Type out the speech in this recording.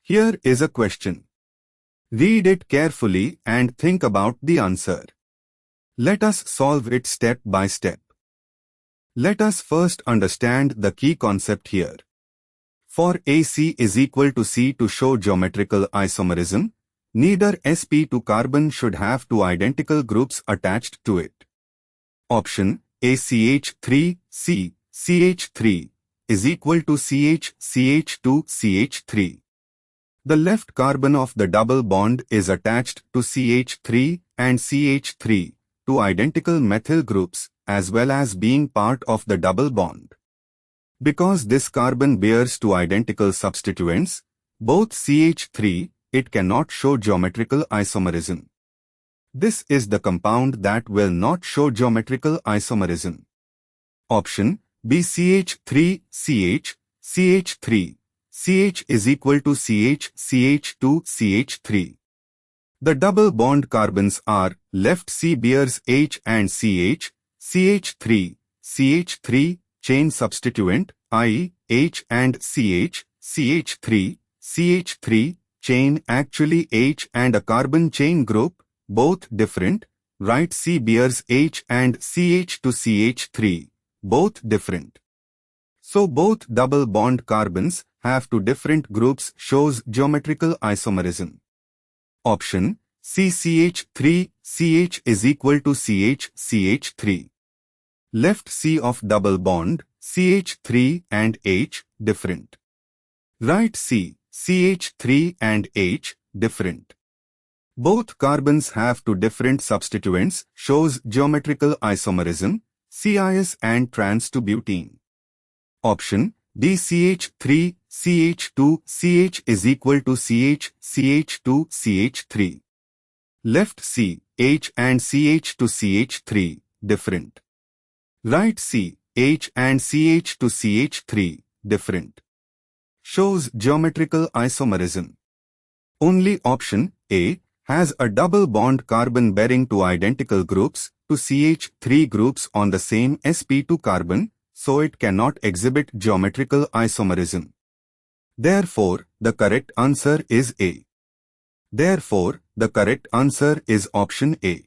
Here is a question. Read it carefully and think about the answer. Let us solve it step by step. Let us first understand the key concept here. For AC is equal to C to show geometrical isomerism, neither sp2 carbon should have two identical groups attached to it. Option A CH3, C, CH3 is equal to CH, CH2, CH3. The left carbon of the double bond is attached to CH3 and CH3, two identical methyl groups, as well as being part of the double bond. Because this carbon bears two identical substituents, both CH3, it cannot show geometrical isomerism. This is the compound that will not show geometrical isomerism. Option B CH3, CH, CH3. CH is equal to CH, CH2, CH3. The double bond carbons are left C bears H and CH, CH3, CH3, chain substituent, I, H and CH, CH3, CH3, chain actually H and a carbon chain group, both different, right C bears H and CH to CH3, both different. So both double bond carbons have two different groups shows geometrical isomerism. Option C CH3, CH is equal to CH, CH3. Left C of double bond, CH3 and H, different. Right C, CH3 and H, different. Both carbons have two different substituents, shows geometrical isomerism, CIS and trans to butene. Option D CH3, CH2, CH is equal to CH, CH2, CH3. Left C, H and CH to CH3, different. Right C, H and CH to CH3, different. Shows geometrical isomerism. Only option A has a double bond carbon bearing two identical groups to CH3 groups on the same sp2 carbon, so it cannot exhibit geometrical isomerism. Therefore, the correct answer is A. Therefore, the correct answer is option A.